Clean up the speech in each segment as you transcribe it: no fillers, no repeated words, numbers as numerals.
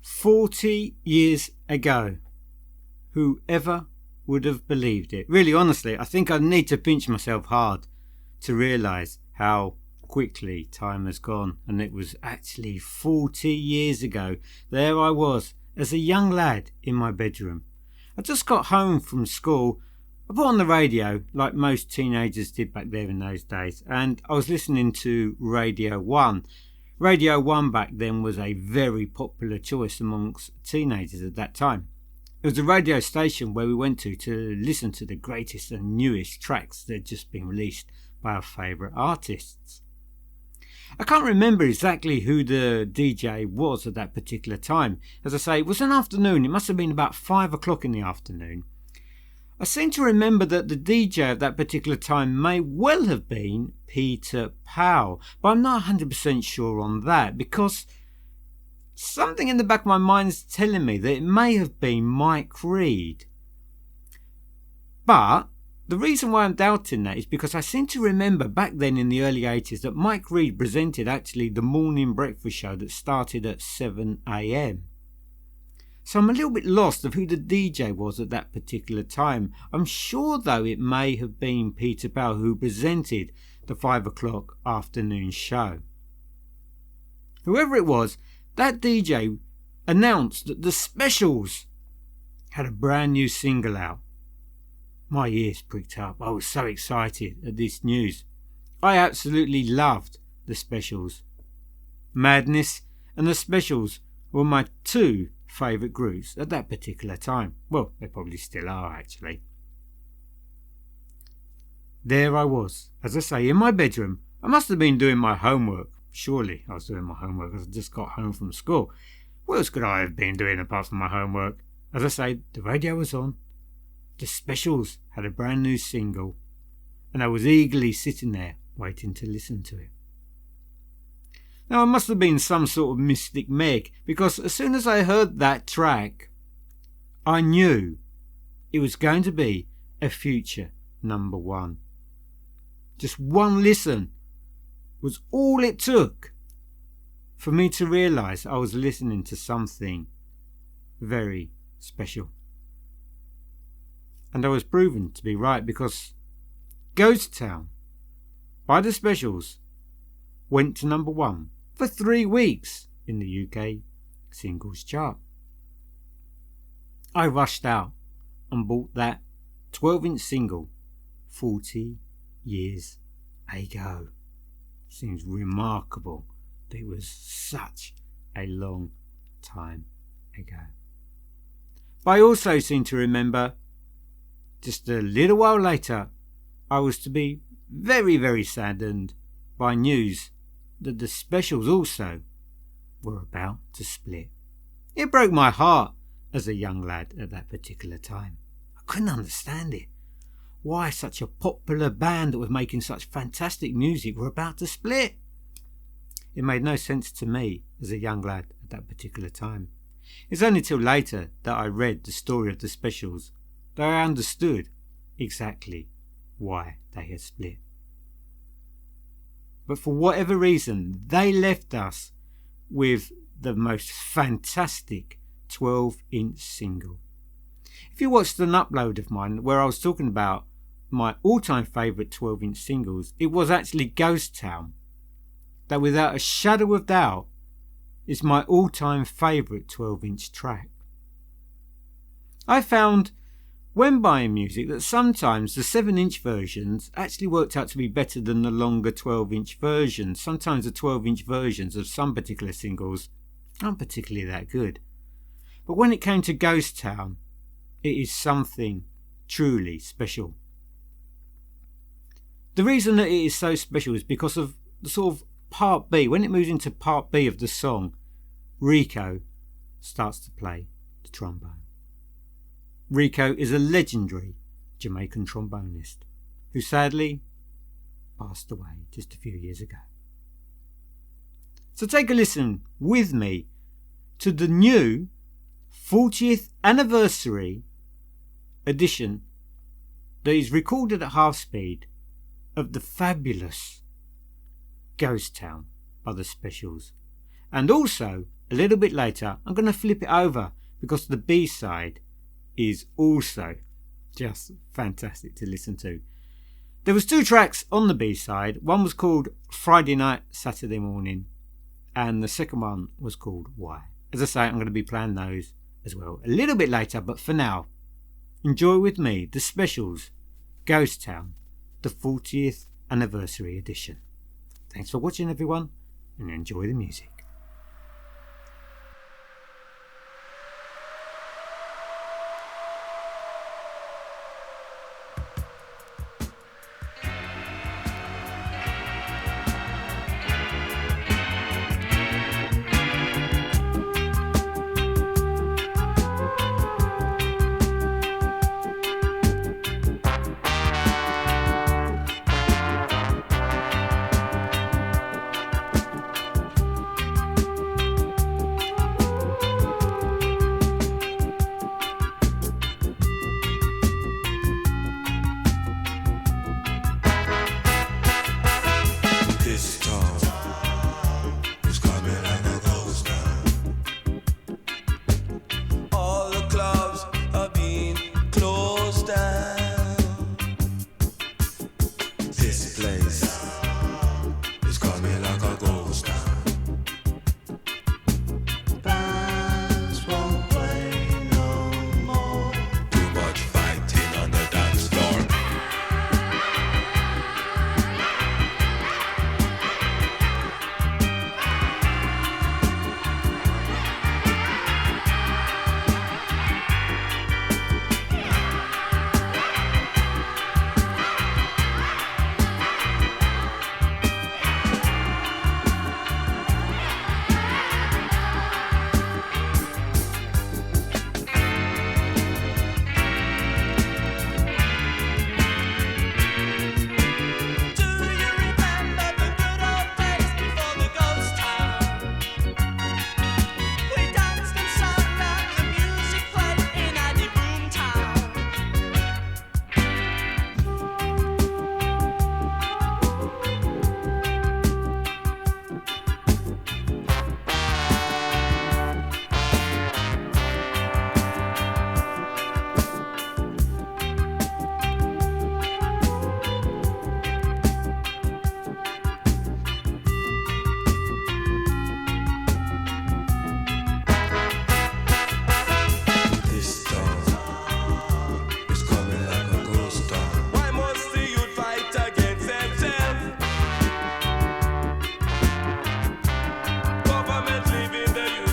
40 years ago. Whoever would have believed it? Really, honestly, I think I need to pinch myself hard to realise how quickly time has gone, and it was actually 40 years ago. There I was, as a young lad in my bedroom. I just got home from school. I put on the radio, like most teenagers did back there in those days, and I was listening to Radio 1. Radio 1 back then was a very popular choice amongst teenagers at that time. It was a radio station where we went to listen to the greatest and newest tracks that had just been released by our favourite artists. I can't remember exactly who the DJ was at that particular time. As I say, it was an afternoon. It must have been about 5 o'clock in the afternoon. I seem to remember that the DJ at that particular time may well have been Peter Powell, but I'm not 100% sure on that, because something in the back of my mind is telling me that it may have been Mike Reid. But the reason why I'm doubting that is because I seem to remember back then in the early 80s that Mike Reid presented actually the morning breakfast show that started at 7 a.m. So I'm a little bit lost of who the DJ was at that particular time. I'm sure though it may have been Peter Powell who presented the 5 o'clock afternoon show. Whoever it was, that DJ announced that the Specials had a brand new single out. My ears pricked up. I was so excited at this news. I absolutely loved the Specials. Madness and the Specials were my two favourite groups at that particular time. Well, they probably still are actually. There I was, as I say, in my bedroom. I must have been doing my homework. Surely I was doing my homework because I just got home from school. What else could I have been doing apart from my homework? As I say, the radio was on. The Specials had a brand new single, and I was eagerly sitting there waiting to listen to it. Now, I must have been some sort of mystic Meg, because as soon as I heard that track, I knew it was going to be a future number one. Just one listen was all it took for me to realise I was listening to something very special. And I was proven to be right, because Ghost Town by the Specials went to number one for 3 weeks in the UK singles chart. I rushed out and bought that 12-inch single 40 years ago. Seems remarkable that it was such a long time ago. But I also seem to remember just a little while later I was to be very, very saddened by news that the Specials also were about to split. It broke my heart as a young lad at that particular time. I couldn't understand it. Why such a popular band that was making such fantastic music were about to split? It made no sense to me as a young lad at that particular time. It's only till later that I read the story of the Specials that I understood exactly why they had split. But for whatever reason, they left us with the most fantastic 12-inch single. If you watched an upload of mine where I was talking about my all-time favourite 12-inch singles, it was actually Ghost Town, that without a shadow of doubt is my all-time favourite 12-inch track. I found when buying music that sometimes the 7-inch versions actually worked out to be better than the longer 12-inch versions. Sometimes the 12-inch versions of some particular singles aren't particularly that good. But when it came to Ghost Town, it is something truly special. The reason that it is so special is because of the sort of part B. When it moves into part B of the song, Rico starts to play the trombone. Rico is a legendary Jamaican trombonist who sadly passed away just a few years ago. So take a listen with me to the new 40th anniversary edition that is recorded at half speed of the fabulous Ghost Town by the Specials, and also a little bit later, I'm going to flip it over because the B-side is also just fantastic to listen to. There was 2 tracks on the B-side. One was called Friday Night, Saturday Morning, and the second one was called Why. As I say, I'm going to be playing those as well a little bit later, but for now, enjoy with me the specials, Ghost Town, the 40th anniversary edition. Thanks for watching, everyone, and enjoy the music.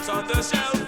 On the shelf.